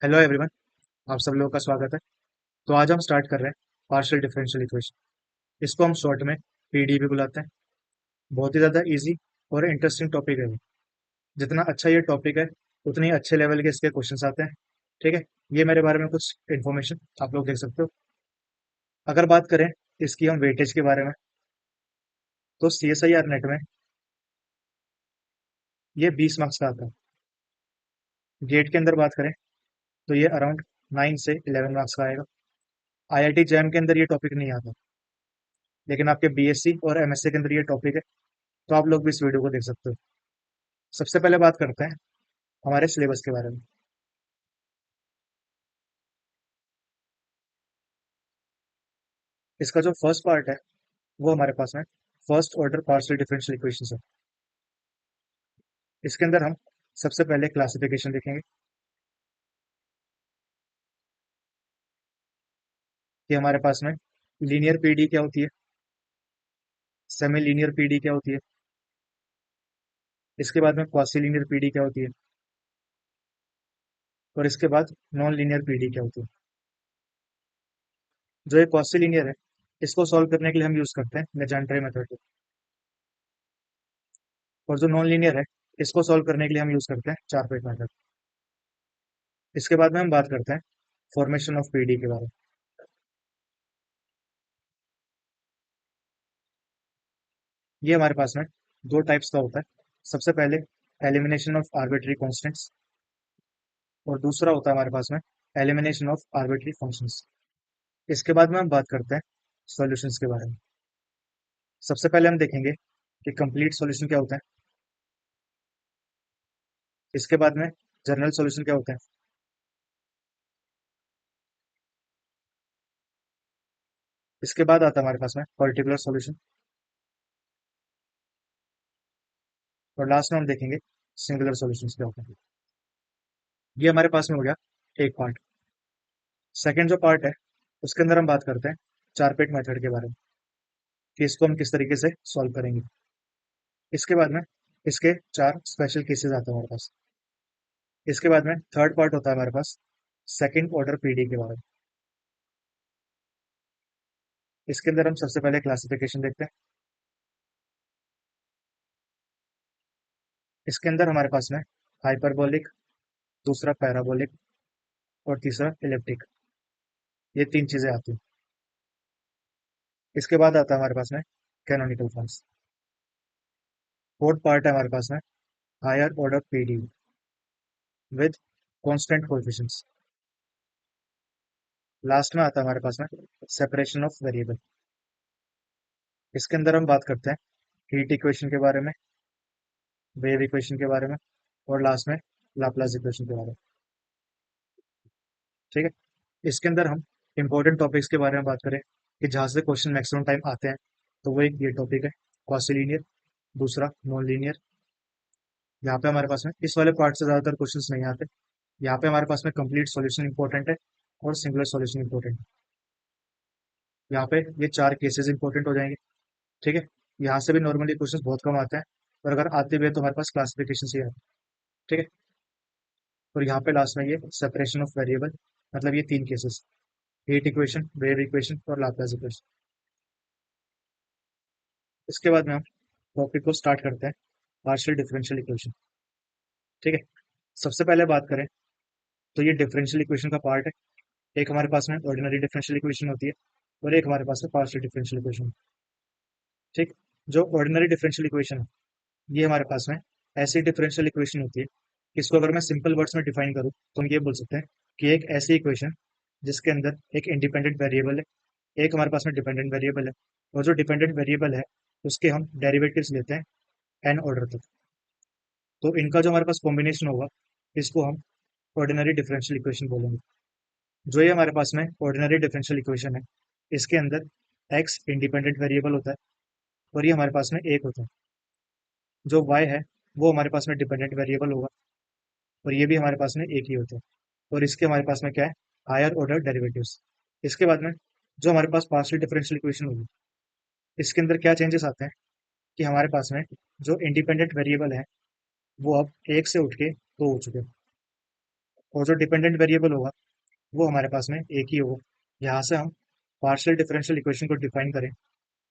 Hello everyone. आप सब लोगों का स्वागत है। तो आज हम स्टार्ट कर रहे हैं पार्शियल डिफरेंशियल इक्वेशन। इसको हम शॉर्ट में पीडी भी बुलाते हैं। बहुत ही ज़्यादा इजी और इंटरेस्टिंग टॉपिक है ये। जितना अच्छा ये टॉपिक है उतने ही अच्छे लेवल के इसके क्वेश्चंस आते हैं। ठीक है। ये मेरे बारे में कुछ इन्फॉर्मेशन आप लोग देख सकते हो। अगर बात करें इसकी हम वेटेज के बारे में, तो C S I R NET में ये 20 मार्क्स का आता है। गेट के अंदर बात करें तो ये अराउंड 9 से 11 मार्क्स का आएगा। आई आई टी जैम के अंदर ये टॉपिक नहीं आता, लेकिन आपके बी एस सी और एम एस सी के अंदर ये टॉपिक है। तो आप लोग भी इस वीडियो को देख सकते हो। सबसे पहले बात करते हैं हमारे सिलेबस के बारे में। इसका जो फर्स्ट पार्ट है वो हमारे पास में first order partial differential equations है। इसके अंदर हम सबसे पहले क्लासिफिकेशन देखेंगे कि हमारे पास में लीनियर पीडी क्या होती है, सेमी लीनियर पीडी क्या होती है, इसके बाद में क्वासी लीनियर पीडी क्या होती है, और इसके बाद नॉन लीनियर पीडी क्या होती है। जो ये क्वासी लीनियर है इसको सॉल्व करने के लिए हम यूज करते हैं लेजेंड्रे मेथड, और जो नॉन लीनियर है इसको सॉल्व करने के लिए हम यूज करते हैं चारपेट मेथड। इसके बाद में हम बात करते हैं फॉर्मेशन ऑफ पीडी के बारे में। ये हमारे पास में दो टाइप्स का होता है। सबसे पहले एलिमिनेशन ऑफ आर्बिट्री कॉन्स्टेंट्स, और दूसरा होता है हमारे पास में एलिमिनेशन ऑफ आर्बिट्री फंक्शंस। इसके बाद में हम बात करते हैं सॉल्यूशंस के बारे में। सबसे पहले हम देखेंगे कि कंप्लीट सॉल्यूशन क्या होता है। इसके बाद में जनरल सॉल्यूशन क्या होता है। इसके बाद आता है हमारे पास में पर्टिकुलर सॉल्यूशन, और लास्ट में हम देखेंगे सिंगुलर सॉल्यूशंस क्या होते हैं। ये हमारे पास में हो गया एक पार्ट। सेकेंड जो पार्ट है उसके अंदर हम बात करते हैं चारपेट मेथड के बारे में, कि इसको हम किस तरीके से सॉल्व करेंगे। इसके बाद में इसके चार स्पेशल केसेस आते हैं हमारे पास। इसके बाद में थर्ड पार्ट होता है हमारे पास सेकंड ऑर्डर पीडी के बारे में। इसके अंदर हम सबसे पहले क्लासिफिकेशन देखते हैं। इसके अंदर हमारे पास में हाइपरबोलिक, दूसरा पैराबोलिक, और तीसरा इलिप्टिक, ये तीन चीजें आती हैं। इसके बाद आता है हमारे पास में कैनोनिकल फॉर्म्स। फोर्थ पार्ट है हमारे पास में higher order P D with constant coefficients. Last में आता है हमारे पास में सेपरेशन ऑफ वेरिएबल। इसके अंदर हम बात करते हैं हीट इक्वेशन के बारे में, वेव इक्वेशन के बारे में, और लास्ट में लाप्लास इक्वेशन के बारे में। ठीक है। इसके अंदर हम इंपॉर्टेंट टॉपिक्स के बारे में बात करें कि जहाँ से क्वेश्चन मैक्सिमम टाइम आते हैं, तो वो एक ये टॉपिक है क्वासी लीनियर, दूसरा नॉन लीनियर। यहाँ पे हमारे पास में इस वाले पार्ट से ज़्यादातर क्वेश्चंस नहीं आते। यहाँ पे हमारे पास में कंप्लीट सॉल्यूशन इंपॉर्टेंट है और सिंगुलर सॉल्यूशन इंपॉर्टेंट है। यहाँ पे ये चार केसेस इंपॉर्टेंट हो जाएंगे। ठीक है। यहाँ से भी नॉर्मली क्वेश्चंस बहुत कम आते हैं, और अगर आते भी है तो हमारे पास क्लासिफिकेशन से ही आते हैं। ठीक है। और यहाँ पे लास्ट में ये सेपरेशन ऑफ वेरिएबल, मतलब ये तीन cases, heat equation, wave equation, और लाप्लास इक्वेशन। इसके बाद में हम टॉपिक को स्टार्ट करते हैं पार्शियल डिफरेंशियल इक्वेशन। ठीक है। सबसे पहले बात करें तो ये डिफरेंशियल इक्वेशन का पार्ट है। एक हमारे पास में ऑर्डिनरी डिफरेंशियल इक्वेशन होती है, और एक हमारे पास में पार्शियल डिफरेंशियल इक्वेशन। ठीक। जो ऑर्डिनरी डिफरेंशियल इक्वेशन है ये हमारे पास में ऐसी डिफरेंशियल इक्वेशन होती है, इसको अगर मैं सिंपल वर्ड्स में डिफाइन करूँ तो हम ये बोल सकते हैं कि एक ऐसी इक्वेशन जिसके अंदर एक इंडिपेंडेंट वेरिएबल है, एक हमारे पास में डिपेंडेंट वेरिएबल है, और जो डिपेंडेंट वेरिएबल है उसके हम डेरिवेटिव्स लेते हैं एन ऑर्डर तक। तो इनका जो हमारे पास कॉम्बिनेशन होगा इसको हम ऑर्डिनरी डिफरेंशियल इक्वेशन बोलेंगे। जो ये हमारे पास में ऑर्डिनरी डिफरेंशियल इक्वेशन है इसके अंदर एक्स इंडिपेंडेंट वेरिएबल होता है, और ये हमारे पास में एक होता है। जो वाई है वो हमारे पास में डिपेंडेंट वेरिएबल होगा, और ये भी हमारे पास में एक ही होता है। और इसके हमारे पास में क्या है, हायर ऑर्डर डेरिवेटिव्स। इसके बाद में जो हमारे पास पार्शियल डिफरेंशियल इक्वेशन होगी इसके अंदर क्या चेंजेस आते हैं कि हमारे पास में जो इंडिपेंडेंट वेरिएबल है वो अब एक से उठ के दो हो चुके हैं। और जो डिपेंडेंट वेरिएबल होगा वो हमारे पास में एक ही होगा। यहाँ से हम पार्शियल डिफरेंशियल इक्वेशन को डिफाइन करें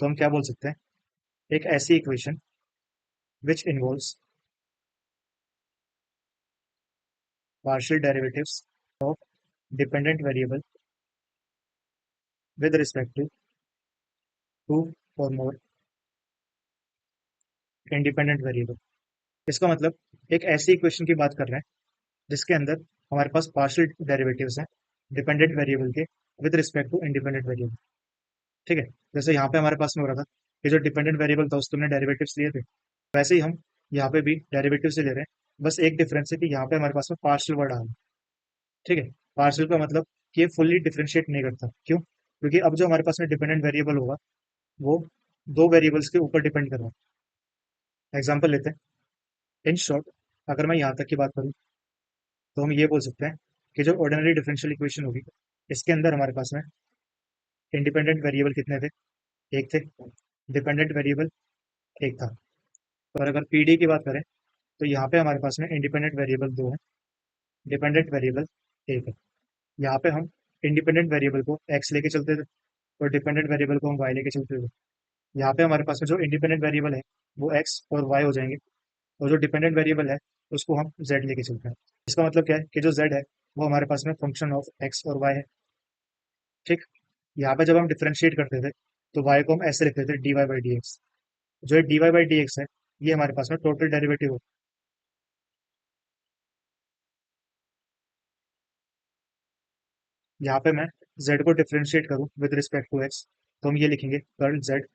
तो हम क्या बोल सकते हैं, एक ऐसी equation which involves partial derivatives of dependent variable with respect to two or more independent variable। इसका मतलब एक ऐसी इक्वेशन की बात कर रहे हैं जिसके अंदर हमारे पास पार्शियल डेरिवेटिव्स हैं डिपेंडेंट वेरिएबल के with respect to independent variable. ठीक है, जैसे यहाँ पे हमारे पास में हो रहा था कि जो डिपेंडेंट वेरिएबल था उसके हमने डेरिवेटिव्स लिए थे, वैसे ही हम यहाँ पे भी डेरिवेटिव से ले रहे हैं। बस एक डिफरेंस है कि यहाँ पे हमारे पास में पार्शियल वर्ड आ रहा है। ठीक है, पार्शियल का मतलब कि ये फुल्ली डिफरेंशिएट नहीं करता। क्यों? क्योंकि अब जो हमारे पास में डिपेंडेंट वेरिएबल होगा वो दो वेरिएबल्स के ऊपर डिपेंड कर रहा है। एग्जांपल लेते हैं। इन शॉर्ट, अगर मैं यहाँ तक की बात करूँ तो हम ये बोल सकते हैं कि जो ऑर्डिनरी डिफरेंशियल इक्वेशन होगी इसके अंदर हमारे पास में इंडिपेंडेंट वेरिएबल कितने थे, एक थे। डिपेंडेंट वेरिएबल एक था। और अगर पीडी की बात करें तो यहाँ पे हमारे पास में इंडिपेंडेंट वेरिएबल दो है, डिपेंडेंट वेरिएबल एक है। यहाँ पे हम इंडिपेंडेंट वेरिएबल को एक्स लेके चलते थे और डिपेंडेंट वेरिएबल को हम वाई लेके चलते थे। यहाँ पे हमारे पास में जो इंडिपेंडेंट वेरिएबल है वो एक्स और वाई हो जाएंगे, और जो डिपेंडेंट वेरिएबल है उसको हम जेड लेके चलते हैं। इसका मतलब क्या है कि जो जेड है वो हमारे पास में फंक्शन ऑफ एक्स और वाई है। ठीक, यहाँ पे जब हम डिफरेंशिएट करते थे तो वाई को हम ऐसे लिखते थे D Y by D X. जो D Y by D X है ये हमारे पास में टोटल डेरिवेटिव हो। यहाँ पे मैं जेड को डिफरेंशिएट करूँ विद रिस्पेक्ट टू एक्स तो हम ये लिखेंगे curl z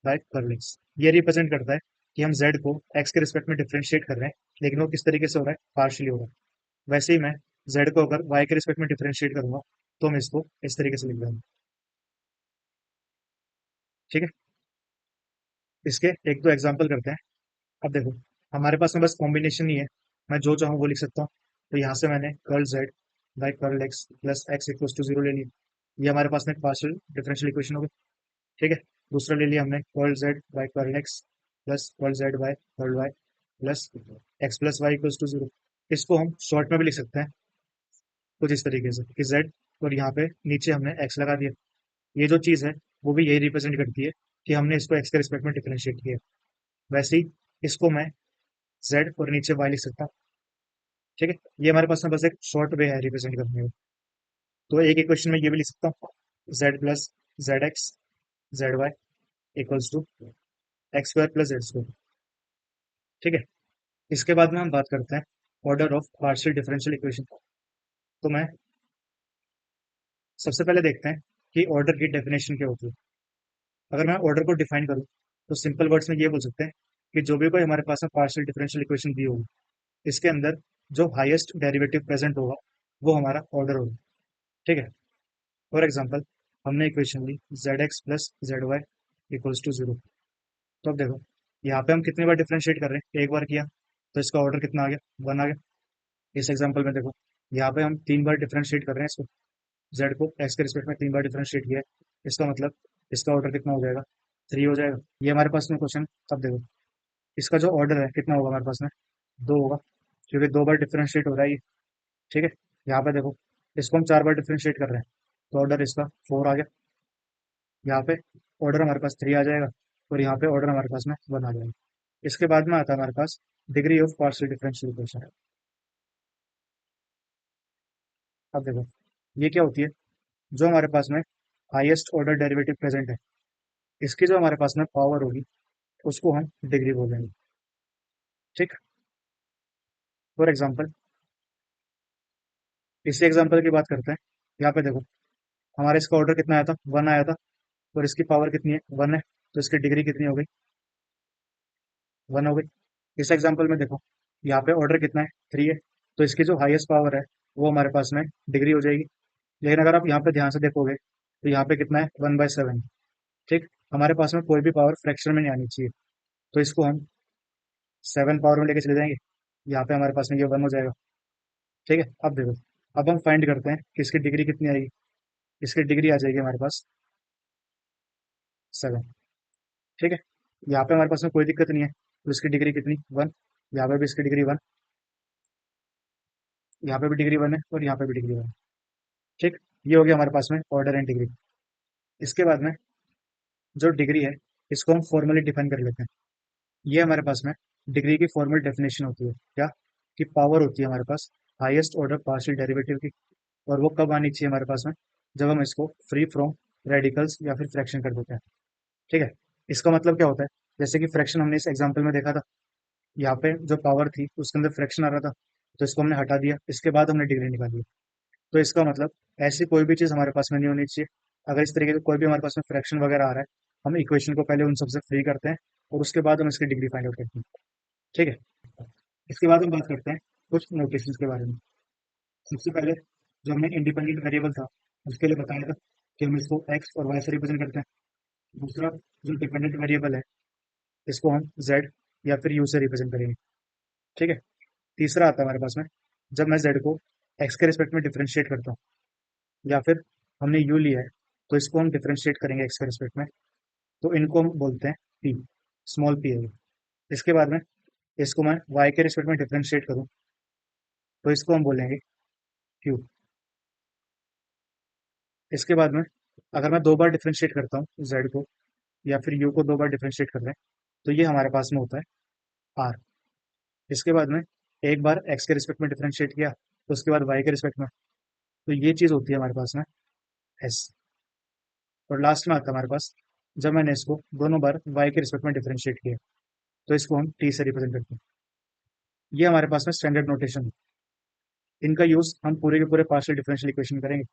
by curl x. ये रिप्रेजेंट करता है कि हम जेड को एक्स के रिस्पेक्ट में डिफरेंशिएट कर रहे हैं, लेकिन वो किस तरीके से हो रहा है, पार्शियली हो रहा है। वैसे ही मैं जेड को अगर वाई के रिस्पेक्ट में डिफरेंशिएट करूंगा तो हम इसको इस तरीके से लिख देंगे। ठीक है, इसके एक दो एग्जांपल करते हैं। अब देखो, हमारे पास में बस कॉम्बिनेशन ही है, मैं जो चाहूँ वो लिख सकता हूँ। तो यहाँ से मैंने curl z by curl x plus x equals to zero ले लिया। ये हमारे पास में पार्शियल डिफरेंशियल इक्वेशन हो गई। ठीक है, दूसरा ले लिया हमने curl z by curl x plus curl z by curl y plus x plus y equals to zero. इसको हम शॉर्ट में भी लिख सकते हैं कुछ इस तरीके से कि जेड और यहाँ पे नीचे हमने एक्स लगा दिया। ये जो चीज़ है वो भी यही रिप्रेजेंट करती है कि हमने इसको एक्स के रिस्पेक्ट में डिफरेंशिएट किया। वैसे ही इसको मैं जेड और नीचे वाई लिख सकता हूँ। ठीक है, ये हमारे पास में बस एक शॉर्ट वे है रिप्रेजेंट करने में। तो एक इक्वेशन में ये भी लिख सकता हूँ z plus z x z y equals to x square plus z square. ठीक है, इसके बाद में हम बात करते हैं order of partial differential equation. तो मैं सबसे पहले देखते हैं कि ऑर्डर की डेफिनेशन क्या होती है। अगर मैं ऑर्डर को डिफाइन करूँ तो सिंपल वर्ड्स में ये बोल सकते हैं कि जो भी कोई हमारे पास में पार्शियल डिफरेंशियल इक्वेशन दी होगी इसके अंदर जो हाईएस्ट डेरिवेटिव प्रेजेंट होगा वो हमारा ऑर्डर होगा। ठीक है, फॉर एग्जाम्पल हमने इक्वेशन ली z x plus z y equals to zero. तो अब देखो, यहाँ पे हम कितनी बार डिफरेंशिएट कर रहे हैं, एक बार किया तो इसका ऑर्डर कितना आ गया, वन आ गया। इस एग्जाम्पल में देखो, यहाँ पे हम तीन बार डिफरेंशिएट कर रहे हैं इसको, जेड को एक्स के रिस्पेक्ट में तीन बार डिफरेंशिएट किया है। इसका मतलब इसका ऑर्डर कितना हो जाएगा, थ्री हो जाएगा। ये हमारे पास में क्वेश्चन। अब देखो, इसका जो ऑर्डर है कितना होगा हमारे पास में, दो होगा, क्योंकि दो बार डिफरेंशिएट हो रहा है ये। ठीक है, यहाँ पे देखो, इसको हम चार बार डिफरेंशिएट कर रहे हैं तो ऑर्डर इसका फोर आ गया। यहाँ पे ऑर्डर हमारे पास थ्री आ जाएगा और यहाँ पे ऑर्डर हमारे पास में वन आ जाएगा। इसके बाद में आता है हमारे पास degree of partial differential equation. अब देखो, ये क्या होती है, जो हमारे पास में हाईएस्ट ऑर्डर डेरिवेटिव प्रेजेंट है इसकी जो हमारे पास में पावर होगी उसको हम डिग्री बोलेंगे। ठीक, फॉर एग्जाम्पल इसी एग्जाम्पल की बात करते हैं। यहाँ पे देखो, हमारे इसका ऑर्डर कितना आया था, वन आया था, और इसकी पावर कितनी है, वन है, तो इसकी डिग्री कितनी हो गई, वन हो गई। इस एग्जाम्पल में देखो, यहाँ पे ऑर्डर कितना है, थ्री है, तो इसकी जो हाईएस्ट पावर है वो हमारे पास में डिग्री हो जाएगी। लेकिन अगर आप यहाँ पे ध्यान से देखोगे तो यहाँ पे कितना है, वन बाय सेवन। ठीक, हमारे पास में कोई भी पावर फ्रैक्शन में नहीं आनी चाहिए, तो इसको हम सेवन पावर में लेके चले जाएंगे, यहाँ पे हमारे पास में ये वन हो जाएगा। ठीक है, अब देखो, अब हम फाइंड करते हैं कि इसकी डिग्री कितनी आएगी। इसकी डिग्री आ जाएगी हमारे पास सेवन। ठीक है, यहाँ पे हमारे पास में कोई दिक्कत नहीं है, तो इसकी डिग्री कितनी, वन। यहाँ पे भी इसकी डिग्री वन। यहाँ पे भी डिग्री 1 है और यहाँ पे भी डिग्री 1 है। ठीक, ये हो गया हमारे पास में ऑर्डर एंड डिग्री। इसके बाद में जो डिग्री है इसको हम फॉर्मली डिफाइन कर लेते हैं। ये हमारे पास में डिग्री की फॉर्मल डेफिनेशन होती है क्या, कि पावर होती है हमारे पास हाईएस्ट ऑर्डर पार्शियल डेरिवेटिव की। और वो कब आनी चाहिए हमारे पास में, जब हम इसको फ्री फ्रॉम रेडिकल्स या फिर फ्रैक्शन कर देते हैं। ठीक है, इसका मतलब क्या होता है, जैसे कि फ्रैक्शन हमने इस एग्जांपल में देखा था, यहाँ पे जो पावर थी उसके अंदर फ्रैक्शन आ रहा था, तो इसको हमने हटा दिया, इसके बाद हमने डिग्री निकाली। तो इसका मतलब ऐसी कोई भी चीज़ हमारे पास में नहीं होनी चाहिए। अगर इस तरीके से कोई भी हमारे पास में फ्रैक्शन वगैरह आ रहा है, हम इक्वेशन को पहले उन सबसे फ्री करते हैं और उसके बाद हम इसकी डिग्री फाइंड आउट करते हैं। ठीक है, इसके बाद हम बात करते हैं कुछ नोटेशंस के बारे में। सबसे पहले जो हमने इंडिपेंडेंट वेरिएबल था उसके लिए बताया था कि हम इसको एक्स और वाई से रिप्रेजेंट करते हैं। दूसरा जो डिपेंडेंट वेरिएबल है इसको हम जेड या फिर यू से रिप्रेजेंट करेंगे। ठीक है, तीसरा आता है हमारे पास में, जब मैं जेड को एक्स के रिस्पेक्ट में डिफरेंशिएट करता हूँ या फिर हमने यू लिया है तो इसको हम डिफरेंशिएट करेंगे एक्स के रिस्पेक्ट में, तो इनको हम बोलते हैं पी, स्मॉल पी है ये। इसके बाद में इसको मैं वाई के रिस्पेक्ट में डिफरेंशिएट करूँ तो इसको हम बोलेंगे क्यू। इसके बाद में अगर मैं दो बार डिफरेंशिएट करता हूँ जेड को या फिर यू को दो बार डिफरेंशिएट कर रहे हैं तो ये हमारे पास में होता है आर। इसके बाद में एक बार एक्स के रिस्पेक्ट में डिफरेंशिएट किया तो उसके बाद वाई के रिस्पेक्ट में, तो ये चीज़ होती है हमारे पास में एस। और लास्ट में आता है हमारे पास, जब मैंने इसको दोनों बार वाई के रिस्पेक्ट में डिफरेंशिएट किया तो इसको हम टी से रिप्रेजेंट करते हैं। ये हमारे पास में स्टैंडर्ड नोटेशन है। इनका यूज हम पूरे के पूरे पार्शियल डिफरेंशियल इक्वेशन में करेंगे।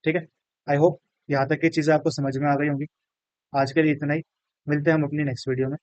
ठीक है, आई होप यहाँ तक की चीज़ें आपको समझ में आ गई होंगी। आज के लिए इतना ही, मिलते हैं हम अपनी नेक्स्ट वीडियो में।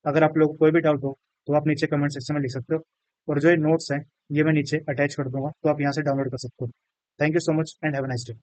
अगर आप लोग को कोई भी डाउट हो तो आप नीचे कमेंट सेक्शन में लिख सकते हो, और जो ये नोट्स हैं ये मैं नीचे अटैच कर दूंगा तो आप यहाँ से डाउनलोड कर सकते हो। Thank you so much and have a nice day.